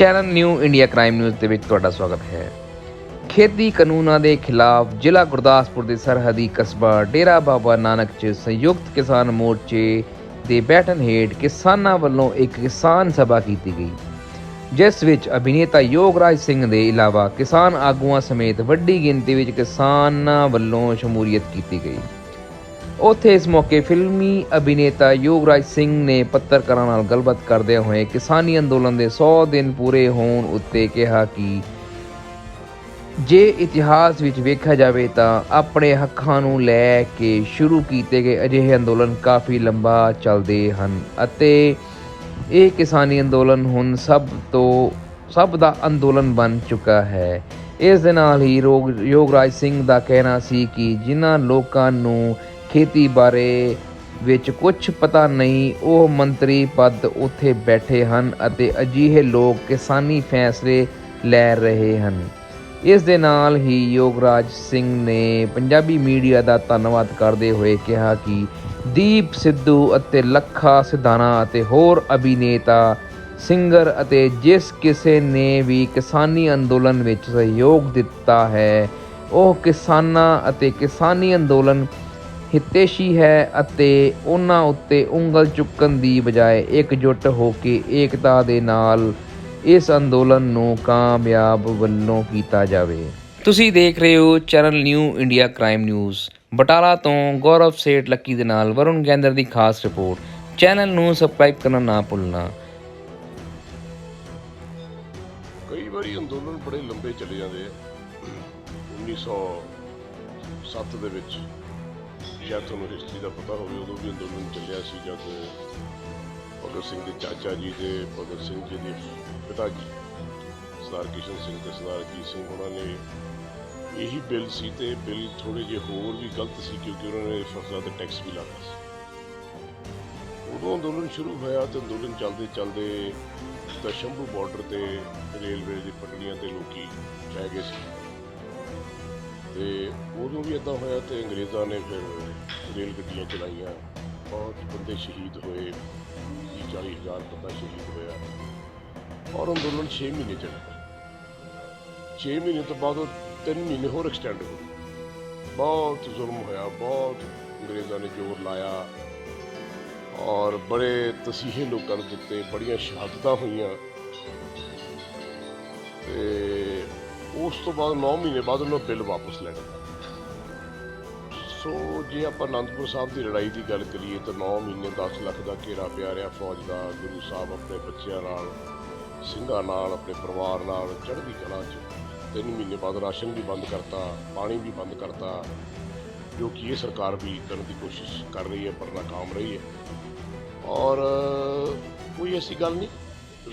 Channel new India crime news ਦੇ ਵਿੱਚ ਤੁਹਾਡਾ ਸਵਾਗਤ ਹੈ। ਖੇਤੀ ਕਾਨੂੰਨਾਂ ਦੇ ਖਿਲਾਫ ਜ਼ਿਲ੍ਹਾ ਗੁਰਦਾਸਪੁਰ ਦੇ ਸਰਹੱਦੀ ਕਸਬਾ ਡੇਰਾ ਬਾਬਾ ਨਾਨਕ 'ਚ ਸੰਯੁਕਤ ਕਿਸਾਨ ਮੋਰਚੇ ਦੇ ਬੈਠਣ ਹੇਠ ਕਿਸਾਨਾਂ ਵੱਲੋਂ ਇੱਕ ਕਿਸਾਨ ਸਭਾ ਕੀਤੀ ਗਈ, ਜਿਸ ਵਿੱਚ ਅਭਿਨੇਤਾ ਯੋਗਰਾਜ ਸਿੰਘ ਦੇ ਇਲਾਵਾ ਕਿਸਾਨ ਆਗੂਆਂ ਸਮੇਤ ਵੱਡੀ ਗਿਣਤੀ ਵਿੱਚ ਕਿਸਾਨਾਂ ਵੱਲੋਂ ਸ਼ਮੂਲੀਅਤ ਕੀਤੀ ਗਈ। ਉੱਥੇ ਇਸ ਮੌਕੇ ਫਿਲਮੀ ਅਭਿਨੇਤਾ ਯੋਗਰਾਜ ਸਿੰਘ ਨੇ ਪੱਤਰਕਾਰਾਂ ਨਾਲ ਗੱਲਬਾਤ ਕਰਦਿਆਂ ਹੋਏ ਕਿਸਾਨੀ ਅੰਦੋਲਨ ਦੇ 100 ਦਿਨ ਪੂਰੇ ਹੋਣ ਉੱਤੇ ਕਿਹਾ ਕਿ ਜੇ ਇਤਿਹਾਸ ਵਿੱਚ ਵੇਖਿਆ ਜਾਵੇ ਤਾਂ ਆਪਣੇ ਹੱਕਾਂ ਨੂੰ ਲੈ ਕੇ ਸ਼ੁਰੂ ਕੀਤੇ ਗਏ ਅਜਿਹੇ ਅੰਦੋਲਨ ਕਾਫੀ ਲੰਬਾ ਚੱਲਦੇ ਹਨ ਅਤੇ ਇਹ ਕਿਸਾਨੀ ਅੰਦੋਲਨ ਹੁਣ ਸਭ ਦਾ ਅੰਦੋਲਨ ਬਣ ਚੁੱਕਾ ਹੈ। ਇਸ ਦੇ ਨਾਲ ਹੀ ਯੋਗਰਾਜ ਸਿੰਘ ਦਾ ਕਹਿਣਾ ਸੀ ਕਿ ਜਿਨ੍ਹਾਂ ਲੋਕਾਂ ਨੂੰ ਖੇਤੀ ਬਾਰੇ ਵਿੱਚ ਕੁਝ ਪਤਾ ਨਹੀਂ, ਉਹ ਮੰਤਰੀ ਪਦ ਉੱਥੇ ਬੈਠੇ ਹਨ ਅਤੇ ਅਜਿਹੇ ਲੋਕ ਕਿਸਾਨੀ ਫੈਸਲੇ ਲੈ ਰਹੇ ਹਨ। ਇਸ ਦੇ ਨਾਲ ਹੀ ਯੋਗਰਾਜ ਸਿੰਘ ਨੇ ਪੰਜਾਬੀ ਮੀਡੀਆ ਦਾ ਧੰਨਵਾਦ ਕਰਦੇ ਹੋਏ ਕਿਹਾ ਕਿ ਦੀਪ ਸਿੱਧੂ ਅਤੇ ਲੱਖਾ ਸਿਧਾਣਾ ਅਤੇ ਹੋਰ ਅਭਿਨੇਤਾ, ਸਿੰਗਰ ਅਤੇ ਜਿਸ ਕਿਸੇ ਨੇ ਵੀ ਕਿਸਾਨੀ ਅੰਦੋਲਨ ਵਿੱਚ ਸਹਿਯੋਗ ਦਿੱਤਾ ਹੈ, ਉਹ ਕਿਸਾਨਾਂ ਅਤੇ ਕਿਸਾਨੀ ਅੰਦੋਲਨ ਹਿਤੈਸ਼ੀ ਹੈ ਅਤੇ ਉਹਨਾਂ ਉੱਤੇ ਉਂਗਲ ਚੁੱਕਣ ਦੀ ਬਜਾਏ ਇਕਜੁੱਟ ਹੋ ਕੇ ਏਕਤਾ ਦੇ ਨਾਲ ਇਸ ਅੰਦੋਲਨ ਨੂੰ ਕਾਮਯਾਬ ਵੱਲੋਂ ਕੀਤਾ ਜਾਵੇ। ਤੁਸੀਂ ਦੇਖ ਰਹੇ ਹੋ channel new India crime news. Batala ਤੋਂ ਗੌਰਵ ਸੇਠ ਲੱਕੀ ਦੇ ਨਾਲ ਵਰੁਣ ਗੈਂਦਰ ਦੀ ਖਾਸ ਰਿਪੋਰਟ। ਚੈਨਲ ਨੂੰ ਸਬਸਕ੍ਰਾਈਬ ਕਰਨਾ ਨਾ ਭੁੱਲਣਾ। ਕਈ ਵਾਰੀ ਅੰਦੋਲਨ ਬੜੇ ਲੰਬੇ ਚਲੇ ਜਾਂਦੇ ਆ। 1907 ਦੇ ਵਿੱਚ ਸ਼ਾਇਦ ਤੁਹਾਨੂੰ ਹਿਸਟਰੀ ਦਾ ਪਤਾ ਹੋਵੇ, ਉਦੋਂ ਵੀ ਅੰਦੋਲਨ ਚੱਲਿਆ ਸੀ ਜਦ ਭਗਤ ਸਿੰਘ ਦੇ ਚਾਚਾ ਜੀ ਤੇ ਭਗਤ ਸਿੰਘ ਜੀ ਦੇ ਪਿਤਾ ਜੀ ਸਰਦਾਰ ਕਿਸ਼ਨ ਸਿੰਘ ਤੇ ਸਰਦਾਰ ਅਜੀਤ ਸਿੰਘ ਉਹਨਾਂ ਨੇ ਇਹੀ ਬਿੱਲ ਸੀ ਤੇ ਬਿੱਲ ਥੋੜ੍ਹੇ ਜਿਹੇ ਹੋਰ ਵੀ ਗਲਤ ਸੀ ਕਿਉਂਕਿ ਉਹਨਾਂ ਨੇ ਫਸਲਾਂ ਤੇ ਟੈਕਸ ਵੀ ਲਾਇਆ ਸੀ। ਉਦੋਂ ਅੰਦੋਲਨ ਸ਼ੁਰੂ ਹੋਇਆ ਤੇ ਅੰਦੋਲਨ ਚੱਲਦੇ ਤਾਂ ਸ਼ੰਭੂ ਬਾਰਡਰ ਤੇ ਰੇਲਵੇ ਦੀ ਪਟੜੀਆਂ ਤੇ ਲੋਕੀ ਪੈ ਗਏ ਸੀ ਤੇ ਉਦੋਂ ਵੀ ਇੱਦਾਂ ਹੋਇਆ ਤੇ ਅੰਗਰੇਜ਼ਾਂ ਨੇ ਫਿਰ ਰੇਲ ਗੱਡੀਆਂ ਚਲਾਈਆਂ, ਬਹੁਤ ਬੰਦੇ ਸ਼ਹੀਦ ਹੋਏ, 40 ਹਜ਼ਾਰ ਬੰਦਾ ਸ਼ਹੀਦ ਹੋਇਆ ਔਰ ਅੰਦੋਲਨ 6 ਮਹੀਨੇ ਚੱਲਿਆ। 6 ਮਹੀਨੇ ਤੋਂ ਬਾਅਦ ਉਹ 3 ਮਹੀਨੇ ਹੋਰ ਐਕਸਟੈਂਡ ਹੋ ਗਏ। ਬਹੁਤ ਜ਼ੁਲਮ ਹੋਇਆ, ਬਹੁਤ ਅੰਗਰੇਜ਼ਾਂ ਨੇ ਜ਼ੋਰ ਲਾਇਆ ਔਰ ਬੜੇ ਤਸੀਹੇ ਲੋਕਾਂ ਨੂੰ ਦਿੱਤੇ, ਬੜੀਆਂ ਸ਼ਹਾਦਤਾਂ ਹੋਈਆਂ ਤੇ ਉਸ ਤੋਂ ਬਾਅਦ 9 ਮਹੀਨੇ ਬਾਅਦ ਉਹਨਾਂ ਬਿੱਲ ਵਾਪਸ ਲੈ ਲਿਆ। ਸੋ ਜੇ ਆਪਾਂ ਅਨੰਦਪੁਰ ਸਾਹਿਬ ਦੀ ਲੜਾਈ ਦੀ ਗੱਲ ਕਰੀਏ ਤਾਂ 9 ਮਹੀਨੇ 10 ਲੱਖ ਦਾ ਘੇਰਾ ਪਿਆ ਰਿਹਾ ਫੌਜ ਦਾ। ਗੁਰੂ ਸਾਹਿਬ ਆਪਣੇ ਬੱਚਿਆਂ ਨਾਲ, ਸਿੰਘਾਂ ਨਾਲ, ਆਪਣੇ ਪਰਿਵਾਰ ਨਾਲ ਚੜ੍ਹਦੀ ਕਲਾ 'ਚ। 3 ਮਹੀਨੇ ਬਾਅਦ ਰਾਸ਼ਨ ਵੀ ਬੰਦ ਕਰਤਾ, ਪਾਣੀ ਵੀ ਬੰਦ ਕਰਤਾ, ਜੋ ਕਿ ਇਹ ਸਰਕਾਰ ਵੀ ਕਰਨ ਦੀ ਕੋਸ਼ਿਸ਼ ਕਰ ਰਹੀ ਹੈ ਪਰ ਨਾਕਾਮ ਰਹੀ ਹੈ। ਔਰ ਕੋਈ ਐਸੀ ਗੱਲ ਨਹੀਂ।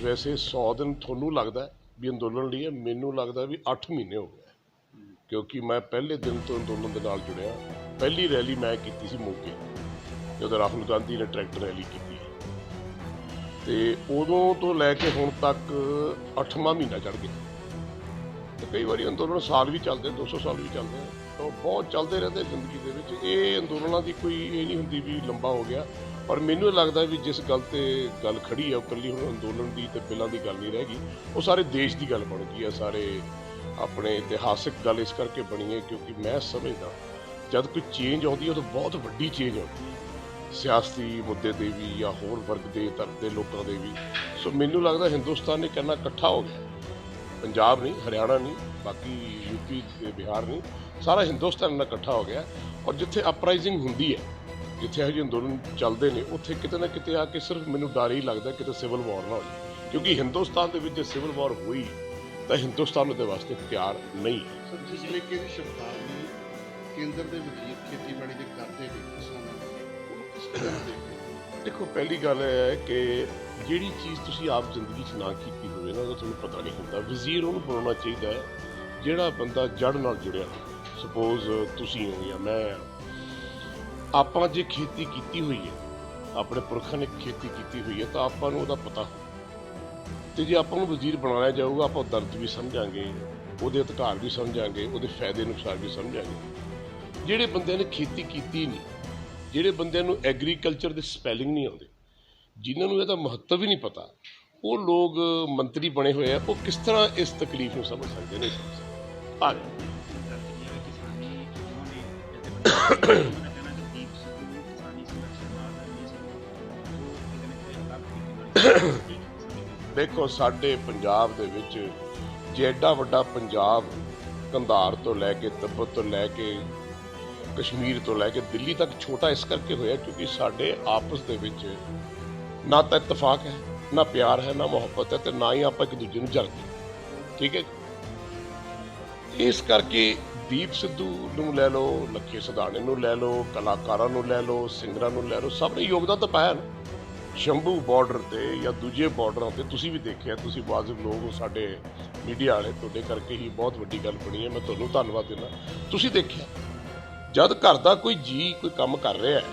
ਵੈਸੇ 100 ਦਿਨ ਤੁਹਾਨੂੰ ਲੱਗਦਾ ਵੀ ਅੰਦੋਲਨ ਲਈ ਹੈ, ਮੈਨੂੰ ਲੱਗਦਾ ਵੀ 8 ਮਹੀਨੇ ਹੋ ਗਏ ਕਿਉਂਕਿ ਮੈਂ ਪਹਿਲੇ ਦਿਨ ਤੋਂ ਅੰਦੋਲਨ ਦੇ ਨਾਲ ਜੁੜਿਆ। ਪਹਿਲੀ ਰੈਲੀ ਮੈਂ ਕੀਤੀ ਸੀ ਮੋਗੇ, ਜਦੋਂ ਰਾਹੁਲ ਗਾਂਧੀ ਨੇ ਟਰੈਕਟਰ ਰੈਲੀ ਕੀਤੀ ਤੇ ਉਦੋਂ ਤੋਂ ਲੈ ਕੇ ਹੁਣ ਤੱਕ 8ਵਾਂ ਮਹੀਨਾ ਚੜ੍ਹ ਗਿਆ। ਤੇ ਕਈ ਵਾਰੀ ਅੰਦੋਲਨ ਸਾਲ ਵੀ ਚੱਲਦੇ, 200 ਸਾਲ ਵੀ ਚੱਲਦੇ ਤਾਂ ਬਹੁਤ ਚੱਲਦੇ ਰਹਿੰਦੇ ਜ਼ਿੰਦਗੀ ਦੇ ਵਿੱਚ। ਇਹ ਅੰਦੋਲਨਾਂ ਦੀ ਕੋਈ ਇਹ ਨਹੀਂ ਹੁੰਦੀ ਵੀ ਲੰਬਾ ਹੋ ਗਿਆ, ਪਰ ਮੈਨੂੰ ਲੱਗਦਾ ਵੀ ਜਿਸ ਗੱਲ ਤੇ ਗੱਲ ਖੜੀ ਹੈ ਉਹ ਇਕੱਲੀ ਹੁਣ ਅੰਦੋਲਨ ਦੀ ਤੇ ਬਿੱਲਾਂ ਦੀ ਗੱਲ ਨਹੀਂ ਰਹਿ ਗਈ, ਉਹ ਸਾਰੇ ਦੇਸ਼ ਦੀ ਗੱਲ ਬਣ ਗਈ ਹੈ, ਸਾਰੇ ਆਪਣੇ ਇਤਿਹਾਸਿਕ ਗੱਲ ਇਸ ਕਰਕੇ ਬਣੀ ਹੈ ਕਿਉਂਕਿ ਮੈਂ ਸਮਝਦਾ ਜਦ ਕੋਈ ਚੇਂਜ ਆਉਂਦੀ ਹੈ ਤਾਂ ਬਹੁਤ ਵੱਡੀ ਚੇਂਜ ਆਉਂਦੀ ਹੈ, ਸਿਆਸੀ ਮੁੱਦੇ 'ਤੇ ਵੀ ਜਾਂ ਹੋਰ ਵਰਗ ਦੇ ਤਰਫ ਦੇ ਲੋਕਾਂ ਦੇ ਵੀ। ਸੋ ਮੈਨੂੰ ਲੱਗਦਾ ਹਿੰਦੁਸਤਾਨ ਨੇ ਕਿੰਨਾ ਇਕੱਠਾ ਹੋ ਗਿਆ, ਪੰਜਾਬ ਨਹੀਂ, ਹਰਿਆਣਾ ਨਹੀਂ, ਬਾਕੀ ਯੂਪੀ ਤੇ ਬਿਹਾਰ ਨਹੀਂ, ਸਾਰਾ ਹਿੰਦੁਸਤਾਨ ਨਾਲ ਇਕੱਠਾ ਹੋ ਗਿਆ। ਔਰ ਜਿੱਥੇ ਅਪਰਾਈਜ਼ਿੰਗ ਹੁੰਦੀ ਹੈ, ਜਿੱਥੇ ਇਹੋ ਜਿਹੇ ਅੰਦੋਲਨ ਚੱਲਦੇ ਨੇ, ਉੱਥੇ ਕਿਤੇ ਨਾ ਕਿਤੇ ਆ ਕੇ ਸਿਰਫ ਮੈਨੂੰ ਡਰ ਹੀ ਲੱਗਦਾ ਕਿਤੇ ਸਿਵਲ ਵਾਰ ਨਾ ਹੋ ਜਾਵੇ ਕਿਉਂਕਿ ਹਿੰਦੁਸਤਾਨ ਦੇ ਵਿੱਚ ਜੇ ਸਿਵਲ ਵਾਰ ਹੋਈ ਤਾਂ ਹਿੰਦੁਸਤਾਨ ਉਹਦੇ ਵਾਸਤੇ ਤਿਆਰ ਨਹੀਂ ਹੈ। ਸਰ, ਜਿਸ ਤਰੀਕੇ ਦੀ ਸਰਕਾਰ ਨੇ ਕੇਂਦਰ ਦੇ ਵਜ਼ੀਰ ਖੇਤੀਬਾੜੀ ਦੇ ਕਰਦੇ ਨੇ ਕਿਸਾਨਾਂ ਨੂੰ, ਉਹਨੂੰ ਕਿਸ ਤਰ੍ਹਾਂ ਦੇਖਦੇ? ਦੇਖੋ, ਪਹਿਲੀ ਗੱਲ ਇਹ ਹੈ ਕਿ ਜਿਹੜੀ ਚੀਜ਼ ਤੁਸੀਂ ਆਪ ਜ਼ਿੰਦਗੀ 'ਚ ਨਾ ਕੀਤੀ ਹੋਵੇ ਨਾ, ਉਹਦਾ ਤੁਹਾਨੂੰ ਪਤਾ ਨਹੀਂ ਹੁੰਦਾ। ਵਜ਼ੀਰ ਉਹਨੂੰ ਬਣਾਉਣਾ ਚਾਹੀਦਾ ਹੈ ਜਿਹੜਾ ਬੰਦਾ ਜੜ੍ਹ ਨਾਲ ਜੁੜਿਆ ਹੋਵੇ। ਸਪੋਜ਼ ਤੁਸੀਂ ਹੋ ਜਾਂ ਮੈਂ, ਆਪਾਂ ਜੇ ਖੇਤੀ ਕੀਤੀ ਹੋਈ ਹੈ, ਆਪਣੇ ਪੁਰਖਾਂ ਨੇ ਖੇਤੀ ਕੀਤੀ ਹੋਈ ਹੈ ਤਾਂ ਆਪਾਂ ਨੂੰ ਉਹਦਾ ਪਤਾ ਹੋ। ਤੇ ਜੇ ਆਪਾਂ ਨੂੰ ਵਜ਼ੀਰ ਬਣਾਇਆ ਜਾਊਗਾ, ਆਪਾਂ ਦਰਦ ਵੀ ਸਮਝਾਂਗੇ, ਉਹਦੇ ਅਧਿਕਾਰ ਵੀ ਸਮਝਾਂਗੇ, ਉਹਦੇ ਫਾਇਦੇ ਨੁਕਸਾਨ ਵੀ ਸਮਝਾਂਗੇ। ਜਿਹੜੇ ਬੰਦਿਆਂ ਨੇ ਖੇਤੀ ਕੀਤੀ ਨਹੀਂ, ਜਿਹੜੇ ਬੰਦਿਆਂ ਨੂੰ ਐਗਰੀਕਲਚਰ ਦੇ ਸਪੈਲਿੰਗ ਨਹੀਂ ਆਉਂਦੇ, ਜਿਨ੍ਹਾਂ ਨੂੰ ਇਹਦਾ ਮਹੱਤਵ ਹੀ ਨਹੀਂ ਪਤਾ, ਉਹ ਲੋਕ ਮੰਤਰੀ ਬਣੇ ਹੋਏ ਆ, ਉਹ ਕਿਸ ਤਰ੍ਹਾਂ ਇਸ ਤਕਲੀਫ ਨੂੰ ਸਮਝ ਸਕਦੇ ਨੇ? ਆ ਗਏ। ਦੇਖੋ, ਸਾਡੇ ਪੰਜਾਬ ਦੇ ਵਿੱਚ ਜੇ ਐਡਾ ਵੱਡਾ ਪੰਜਾਬ ਕੰਧਾਰ ਤੋਂ ਲੈ ਕੇ ਤਿੱਬਤ ਤੋਂ ਲੈ ਕੇ ਕਸ਼ਮੀਰ ਤੋਂ ਲੈ ਕੇ ਦਿੱਲੀ ਤੱਕ ਛੋਟਾ ਇਸ ਕਰਕੇ ਹੋਇਆ ਕਿਉਂਕਿ ਸਾਡੇ ਆਪਸ ਦੇ ਵਿੱਚ ਨਾ ਤਾਂ ਇਤਫਾਕ ਹੈ, ਨਾ ਪਿਆਰ ਹੈ, ਨਾ ਮੁਹੱਬਤ ਹੈ, ਤੇ ਨਾ ਹੀ ਆਪਾਂ ਇੱਕ ਦੂਜੇ ਨੂੰ ਜਲਦੇ। ਠੀਕ ਹੈ, ਇਸ ਕਰਕੇ ਦੀਪ ਸਿੱਧੂ ਨੂੰ ਲੈ ਲਓ, ਲੱਖੇ ਸਿਧਾਣੇ ਨੂੰ ਲੈ ਲਓ, ਕਲਾਕਾਰਾਂ ਨੂੰ ਲੈ ਲਓ, ਸਿੰਗਰਾਂ ਨੂੰ ਲੈ ਲਓ, ਸਭ ਨੇ ਯੋਗਦਾਨ ਤਾਂ ਪਾਇਆ ਨਾ। ਸ਼ੰਭੂ ਬਾਰਡਰ ਤੇ ਜਾਂ ਦੂਜੇ ਬਾਰਡਰਾਂ ਤੇ ਤੁਸੀਂ ਵੀ ਦੇਖਿਆ, ਤੁਸੀਂ ਵਾਜਬ ਲੋਕ ਹੋ, ਸਾਡੇ ਮੀਡੀਆ ਵਾਲੇ, ਤੁਹਾਡੇ ਕਰਕੇ ਹੀ ਬਹੁਤ ਵੱਡੀ ਗੱਲ ਬਣੀ ਹੈ। ਮੈਂ ਤੁਹਾਨੂੰ ਧੰਨਵਾਦ ਦਿੰਦਾ। ਤੁਸੀਂ ਦੇਖਿਆ ਜਦ ਘਰ ਦਾ ਕੋਈ ਜੀ ਕੋਈ ਕੰਮ ਕਰ ਰਿਹਾ ਹੈ,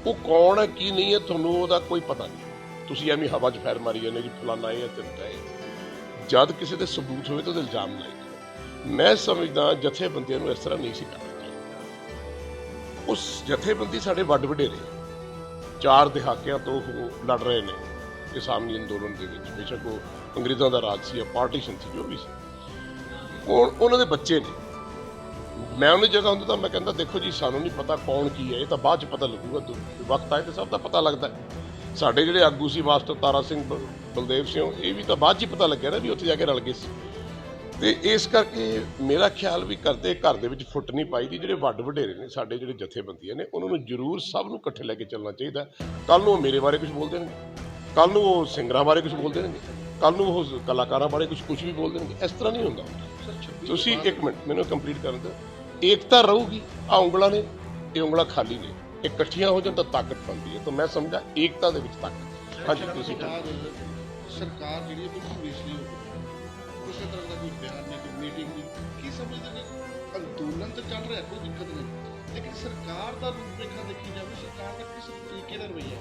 ਉਹ ਕੌਣ ਹੈ ਕੀ ਨਹੀਂ ਹੈ ਤੁਹਾਨੂੰ ਉਹਦਾ ਕੋਈ ਪਤਾ ਨਹੀਂ। ਤੁਸੀਂ ਐਵੇਂ ਹਵਾ 'ਚ ਫੈਰ ਮਾਰੀ ਜਾਂਦੇ ਜੀ ਫਲਾਨਾ ਇਹ ਹੈ ਤਿੰਤਾ ਇਹ। ਜਦ ਕਿਸੇ ਦੇ ਸਬੂਤ ਹੋਵੇ ਤਾਂ ਉਹਦੇ ਇਲਜ਼ਾਮ ਲਾਈ। ਮੈਂ ਸਮਝਦਾ ਜਥੇਬੰਦੀਆਂ ਨੂੰ ਇਸ ਤਰ੍ਹਾਂ ਨਹੀਂ ਸੀ ਕਰਨਾ ਚਾਹੀਦਾ। ਉਸ ਜਥੇਬੰਦੀ ਸਾਡੇ ਵੱਡ ਵਡੇਰੇ 4 ਦਹਾਕਿਆਂ ਤੋਂ ਉਹ ਲੜ ਰਹੇ ਨੇ ਕਿਸਾਨੀ ਅੰਦੋਲਨ ਦੇ ਵਿੱਚ, ਬੇਸ਼ੱਕ ਉਹ ਅੰਗਰੇਜ਼ਾਂ ਦਾ ਰਾਜ ਸੀ ਜਾਂ ਪਾਰਟੀਸ਼ਨ ਸੀ, ਜੋ ਵੀ ਸੀ। ਉਹਨਾਂ ਦੇ ਬੱਚੇ ਨੇ। ਮੈਂ ਉਹਦੀ ਜਗ੍ਹਾ ਹੁੰਦਾ ਤਾਂ ਮੈਂ ਕਹਿੰਦਾ ਦੇਖੋ ਜੀ, ਸਾਨੂੰ ਨਹੀਂ ਪਤਾ ਕੌਣ ਕੀ ਹੈ, ਇਹ ਤਾਂ ਬਾਅਦ 'ਚ ਪਤਾ ਲੱਗੂਗਾ, ਵਕਤ ਆਏ ਤਾਂ ਸਭ ਦਾ ਪਤਾ ਲੱਗਦਾ। ਸਾਡੇ ਜਿਹੜੇ ਆਗੂ ਸੀ ਮਾਸਟਰ ਤਾਰਾ ਸਿੰਘ, ਬਲਦੇਵ ਸਿੰਘ, ਇਹ ਵੀ ਤਾਂ ਬਾਅਦ 'ਚ ਪਤਾ ਲੱਗਿਆ ਨਾ ਵੀ ਉੱਥੇ ਜਾ ਕੇ ਰਲ ਗਏ ਸੀ। ਤੇ ਇਸ ਕਰਕੇ ਮੇਰਾ ਖਿਆਲ ਵੀ ਕਰਦੇ ਘਰ ਦੇ ਵਿੱਚ ਫੁੱਟ ਨਹੀਂ ਪਾਈ ਦੀ। ਜਿਹੜੇ ਵੱਡ ਵਡੇਰੇ ਨੇ ਸਾਡੇ, ਜਿਹੜੇ ਜਥੇਬੰਦੀਆਂ ਨੇ, ਉਹਨਾਂ ਨੂੰ ਜ਼ਰੂਰ ਸਭ ਨੂੰ ਇਕੱਠੇ ਲੈ ਕੇ ਚੱਲਣਾ ਚਾਹੀਦਾ। ਕੱਲ੍ਹ ਨੂੰ ਉਹ ਮੇਰੇ ਬਾਰੇ ਕੁਝ ਬੋਲ ਦੇਣਗੇ, ਕੱਲ੍ਹ ਨੂੰ ਉਹ ਸਿੰਗਰਾਂ ਬਾਰੇ ਕੁਝ ਬੋਲ ਦੇਣਗੇ, ਕੱਲ੍ਹ ਨੂੰ ਉਹ ਕਲਾਕਾਰਾਂ ਬਾਰੇ ਕੁਝ ਵੀ ਬੋਲ ਦੇਣਗੇ। ਇਸ ਤਰ੍ਹਾਂ ਨਹੀਂ ਹੁੰਦਾ। ਤੁਸੀਂ ਇੱਕ ਮਿੰਟ ਮੈਨੂੰ ਕੰਪਲੀਟ ਕਰਨ ਦਿਓ। ਏਕਤਾ ਰਹੂਗੀ। ਆ ਉਂਗਲਾਂ ਨੇ, ਇਹ ਉਂਗਲਾਂ ਖਾਲੀ ਨੇ, ਇਹ ਇਕੱਠੀਆਂ ਹੋ ਜਾਣ ਤਾਂ ਤਾਕਤ ਬਣਦੀ ਹੈ। ਤਾਂ ਮੈਂ ਸਮਝਦਾ ਏਕਤਾ ਦੇ ਵਿੱਚ ਤਾਕਤ। ਹਾਂਜੀ, ਤੁਸੀਂ ਸਰਕਾਰ ਜਿਹੜੀ ਕੋਈ ਪੁਲਿਸ ਨਹੀਂ ਕਿਸੇ ਤਰ੍ਹਾਂ ਦਾ ਕੋਈ ਬਿਆਨ ਨਹੀਂ, ਕੋਈ ਮੀਟਿੰਗ ਨਹੀਂ, ਕੀ ਸਮਝਦੇ ਨੇ? ਅੰਦੋਲਨ ਤਾਂ ਚੱਲ ਰਿਹਾ, ਕੋਈ ਦਿੱਕਤ ਨਹੀਂ, ਲੇਕਿਨ ਸਰਕਾਰ ਦਾ ਰੂਪਰੇਖਾ ਦੇਖੀ ਜਾਵੇ, ਸਰਕਾਰ ਦਾ ਕਿਸ ਤਰੀਕੇ ਦਾ ਰਵੱਈਆ?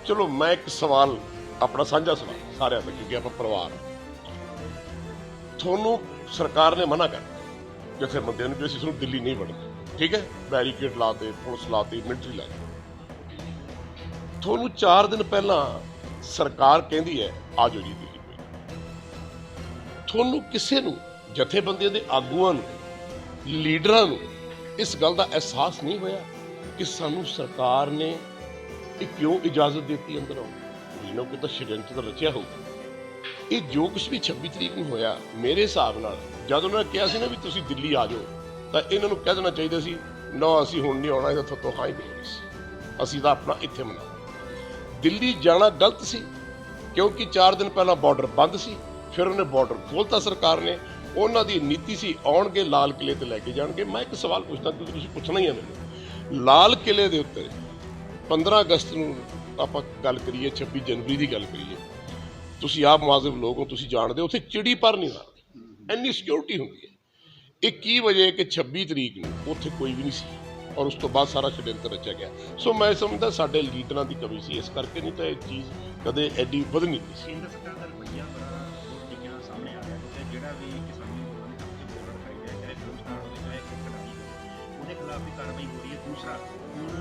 ਚਲੋ ਮੈਂ ਇੱਕ ਸਵਾਲ ਆਪਣਾ ਸਾਂਝਾ ਸਵਾਲ ਸਾਰਿਆਂ ਦਾ, ਕਿਉਂਕਿ ਆਪਾਂ ਪਰਿਵਾਰ, ਤੁਹਾਨੂੰ ਸਰਕਾਰ ਨੇ ਮਨਾ ਕਰ ਜਥੇਬੰਦੀਆਂ ਨੂੰ ਵੀ ਅਸੀਂ ਤੁਹਾਨੂੰ ਦਿੱਲੀ ਨਹੀਂ ਵੜਨਾ। ਠੀਕ ਹੈ, ਬੈਰੀਕੇਡ ਲਾਤੇ, ਪੁਲਿਸ ਲਾਤੀ, ਮਿਲਟਰੀ ਲਾਤੀ। ਤੁਹਾਨੂੰ 4 ਦਿਨ ਪਹਿਲਾਂ ਸਰਕਾਰ ਕਹਿੰਦੀ ਹੈ ਆ ਜਾਓ ਜੀ ਦਿੱਲੀ। ਤੁਹਾਨੂੰ ਕਿਸੇ ਨੂੰ, ਜਥੇਬੰਦੀਆਂ ਦੇ ਆਗੂਆਂ ਨੂੰ, ਲੀਡਰਾਂ ਨੂੰ ਇਸ ਗੱਲ ਦਾ ਅਹਿਸਾਸ ਨਹੀਂ ਹੋਇਆ ਕਿ ਸਾਨੂੰ ਸਰਕਾਰ ਨੇ ਇਹ ਕਿਉਂ ਇਜਾਜ਼ਤ ਦਿੱਤੀ ਅੰਦਰ ਆਉਣ? ਜਿਹਨਾਂ ਕੋਈ ਤਾਂ ਸ਼ਡਿਊਲ ਤਾਂ ਰਚਿਆ ਹੋਊ। ਇਹ ਜੋ ਕੁਛ ਵੀ 26 ਤਰੀਕ ਨੂੰ ਹੋਇਆ, ਮੇਰੇ ਹਿਸਾਬ ਨਾਲ ਜਦ ਉਹਨਾਂ ਨੇ ਕਿਹਾ ਸੀ ਨਾ ਵੀ ਤੁਸੀਂ ਦਿੱਲੀ ਆ ਜਾਓ, ਤਾਂ ਇਹਨਾਂ ਨੂੰ ਕਹਿ ਦੇਣਾ ਚਾਹੀਦਾ ਸੀ ਨਾ ਅਸੀਂ ਹੁਣ ਨਹੀਂ ਆਉਣਾ, ਇਹਦਾ ਤੋਂ ਹਾਂ ਹੀ ਬੋਲੀ ਸੀ, ਅਸੀਂ ਤਾਂ ਆਪਣਾ ਇੱਥੇ ਮਨਾਉਣਾ। ਦਿੱਲੀ ਜਾਣਾ ਗਲਤ ਸੀ ਕਿਉਂਕਿ 4 ਦਿਨ ਪਹਿਲਾਂ ਬਾਰਡਰ ਬੰਦ ਸੀ, ਫਿਰ ਉਹਨੇ ਬਾਰਡਰ ਖੋਲ੍ਹਤਾ ਸਰਕਾਰ ਨੇ। ਉਹਨਾਂ ਦੀ ਨੀਤੀ ਸੀ ਆਉਣਗੇ ਲਾਲ ਕਿਲੇ ਤੇ ਲੈ ਕੇ ਜਾਣਗੇ। ਮੈਂ ਇੱਕ ਸਵਾਲ ਪੁੱਛਦਾ ਕਿਉਂਕਿ ਤੁਸੀਂ ਪੁੱਛਣਾ ਹੀ ਹੈ ਮੈਨੂੰ। ਲਾਲ ਕਿਲੇ ਦੇ ਉੱਤੇ 15 ਅਗਸਤ ਨੂੰ ਆਪਾਂ ਗੱਲ ਕਰੀਏ, 26 ਜਨਵਰੀ ਦੀ ਗੱਲ ਕਰੀਏ, ਤੁਸੀਂ ਆਪ ਮੁਆਜ਼ਿਬ ਲੋਕ ਹੋ, ਤੁਸੀਂ ਜਾਣਦੇ ਹੋ ਉੱਥੇ ਚਿੜੀ ਪਰ ਨਹੀਂ ਮਾਰਦੇ, ਇੰਨੀ ਸਿਕਿਉਰਿਟੀ ਹੁੰਦੀ ਹੈ। ਇਹ ਕੀ ਵਜ੍ਹਾ ਹੈ ਕਿ 26 ਤਰੀਕ ਨੂੰ ਉੱਥੇ ਕੋਈ ਵੀ ਨਹੀਂ ਸੀ ਔਰ ਉਸ ਤੋਂ ਬਾਅਦ ਸਾਰਾ ਸ਼ਡਿਊਲ ਰਚਿਆ ਗਿਆ। ਸੋ ਮੈਂ ਸਮਝਦਾ ਸਾਡੇ ਲੀਡਰਾਂ ਦੀ ਕਮੀ ਸੀ ਇਸ ਕਰਕੇ, ਨਹੀਂ ਤਾਂ ਇਹ ਚੀਜ਼ ਕਦੇ ਐਡੀ ਵਧਣੀ ਨਹੀਂ ਸੀ। ਕੇਂਦਰ ਸਰਕਾਰ ਦਾ ਰਵੱਈਆ ਬੜਾ ਹੋਰ ਤਰੀਕੇ ਨਾਲ ਸਾਹਮਣੇ ਆ ਰਿਹਾ ਹੈ। ਜਿਹੜਾ ਵੀ ਕਿਸਾਨੀ ਅੰਦੋਲਨ ਦੇ ਵਿੱਚ ਬੋਲ ਦਿਖਾਈ ਦੇ ਚਾਹੇ ਦੋਸਤਾਂ ਹੋਵੇ ਚਾਹੇ ਕੜਾਈ ਹੋਵੇ, ਉਹਦੇ ਖਿਲਾਫ ਵੀ ਕਾਰਵਾਈ ਹੋ ਰਹੀ ਹੈ। ਦੂਸਰਾ ਹੁਣ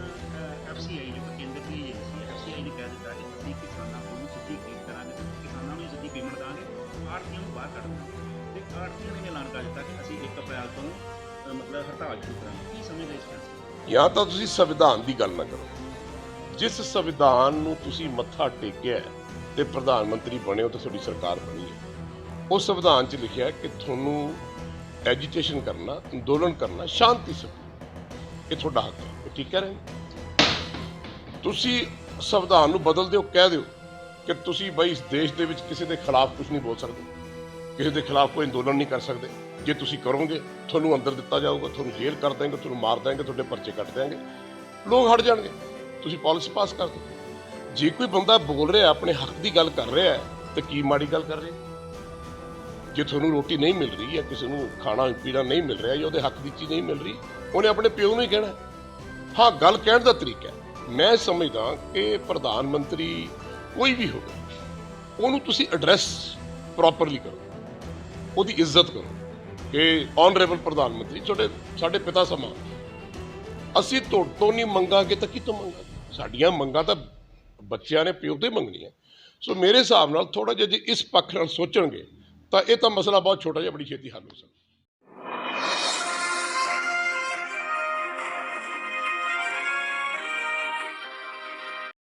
FCI ਜੋ ਕੇਂਦਰ ਦੀ ਏਜੰਸੀ ਹੈ, FCI ਨੇ ਕਹਿ ਦਿੱਤਾ ਕਿ ਅਸੀਂ ਕਿਸਾਨਾਂ ਨੂੰ ਸਿੱਧੀ ਖਰੀਦ ਕਰਾਂਗੇ, ਕਿਸਾਨਾਂ ਨੂੰ ਸਿੱਧੀ ਪੇਮੈਂਟ ਦਾਂਗੇ, ਆੜ੍ਹਤੀਆਂ ਨੂੰ ਬਾਹਰ ਕੱਢ ਦਾਂਗੇ। ਤੇ ਆੜ੍ਹਤੀਆਂ ਨੇ ਐਲਾਨ ਕਰ ਦਿੱਤਾ ਕਿ ਅਸੀਂ 1 ਅਪ੍ਰੈਲ ਤੋਂ ਮਤਲਬ ਹੜਤਾਲ ਸ਼ੁਰੂ ਕਰਾਂਗੇ। ਕੀ ਸਮਝਦੇ ਇਸ ਫੈਸਲੇ? ਜਾਂ ਤਾਂ ਤੁਸੀਂ ਸੰਵਿਧਾਨ ਦੀ ਗੱਲ ਨਾ ਕਰੋ। ਜਿਸ ਸੰਵਿਧਾਨ ਨੂੰ ਤੁਸੀਂ ਮੱਥਾ ਟੇਕਿਆ ਤੇ ਪ੍ਰਧਾਨ ਮੰਤਰੀ ਬਣੇ ਹੋ ਤੇ ਤੁਹਾਡੀ ਸਰਕਾਰ ਬਣੀ ਹੈ, ਉਹ ਸੰਵਿਧਾਨ 'ਚ ਲਿਖਿਆ ਕਿ ਤੁਹਾਨੂੰ ਐਜੀਟੇਸ਼ਨ ਕਰਨਾ, ਅੰਦੋਲਨ ਕਰਨਾ ਸ਼ਾਂਤੀ ਸੇ, ਇਹ ਤੁਹਾਡਾ ਹੱਕ ਹੈ, ਇਹ ਠੀਕ ਕਹਿ ਰਹੇ। ਤੁਸੀਂ ਸੰਵਿਧਾਨ ਨੂੰ ਬਦਲ ਦਿਓ, ਕਹਿ ਦਿਓ ਕਿ ਤੁਸੀਂ ਬਈ ਇਸ ਦੇਸ਼ ਦੇ ਵਿੱਚ ਕਿਸੇ ਦੇ ਖਿਲਾਫ ਕੁਝ ਨਹੀਂ ਬੋਲ ਸਕਦੇ, ਕਿਸੇ ਦੇ ਖਿਲਾਫ ਕੋਈ ਅੰਦੋਲਨ ਨਹੀਂ ਕਰ ਸਕਦੇ। ਜੇ ਤੁਸੀਂ ਕਰੋਗੇ ਤੁਹਾਨੂੰ ਅੰਦਰ ਦਿੱਤਾ ਜਾਊਗਾ, ਤੁਹਾਨੂੰ ਜੇਲ੍ਹ ਕਰ ਦੇਣਗੇ, ਤੁਹਾਨੂੰ ਮਾਰ ਦੇਣਗੇ, ਤੁਹਾਡੇ ਪਰਚੇ ਕੱਟ ਦੇਣਗੇ, ਲੋਕ ਹਟ ਜਾਣਗੇ। ਤੁਸੀਂ ਪਾਲਿਸੀ ਪਾਸ ਕਰ ਦਿਓ। ਜੇ ਕੋਈ ਬੰਦਾ ਬੋਲ ਰਿਹਾ, ਆਪਣੇ ਹੱਕ ਦੀ ਗੱਲ ਕਰ ਰਿਹਾ ਹੈ, ਤਾਂ ਕੀ ਮਾੜੀ ਗੱਲ ਕਰ ਰਿਹਾ? ਜੇ ਤੁਹਾਨੂੰ ਰੋਟੀ ਨਹੀਂ ਮਿਲ ਰਹੀ ਜਾਂ ਕਿਸੇ ਨੂੰ ਖਾਣਾ ਪੀਣਾ ਨਹੀਂ ਮਿਲ ਰਿਹਾ ਜਾਂ ਉਹਦੇ ਹੱਕ ਦੀ ਚੀਜ਼ ਨਹੀਂ ਮਿਲ ਰਹੀ, ਉਹਨੇ ਆਪਣੇ ਪਿਓ ਨੂੰ ਹੀ ਕਹਿਣਾ। ਹਾਂ, ਗੱਲ ਕਹਿਣ ਦਾ ਤਰੀਕਾ। ਮੈਂ ਸਮਝਦਾ ਕਿ ਪ੍ਰਧਾਨ ਮੰਤਰੀ ਕੋਈ ਵੀ ਹੋਵੇ, ਉਹਨੂੰ ਤੁਸੀਂ ਐਡਰੈਸ ਪ੍ਰੋਪਰਲੀ ਕਰੋ, ਉਹਦੀ ਇੱਜ਼ਤ ਕਰੋ ਕਿ ਆਨਰੇਬਲ ਪ੍ਰਧਾਨ ਮੰਤਰੀ, ਸਾਡੇ ਪਿਤਾ ਸਮਾਨ, ਅਸੀਂ ਤੁਹਾਡੇ ਤੋਂ ਨਹੀਂ ਮੰਗਾਂਗੇ ਤਾਂ ਕਿਤੋਂ ਮੰਗਾਂਗੇ? ਸਾਡੀਆਂ ਮੰਗਾਂ ਤਾਂ ਬੱਚਿਆਂ ਨੇ ਪਿਓ ਤੋਂ ਹੀ ਮੰਗਣੀਆਂ। ਸੋ ਮੇਰੇ ਹਿਸਾਬ ਨਾਲ ਥੋੜ੍ਹਾ ਜਿਹਾ ਜੇ ਇਸ ਪੱਖ ਨਾਲ ਸੋਚਣਗੇ ਤਾਂ ਇਹ ਤਾਂ ਮਸਲਾ ਬਹੁਤ ਛੋਟਾ ਜਿਹਾ ਬੜੀ ਛੇਤੀ ਹੱਲ ਹੋ ਸਕਦਾ।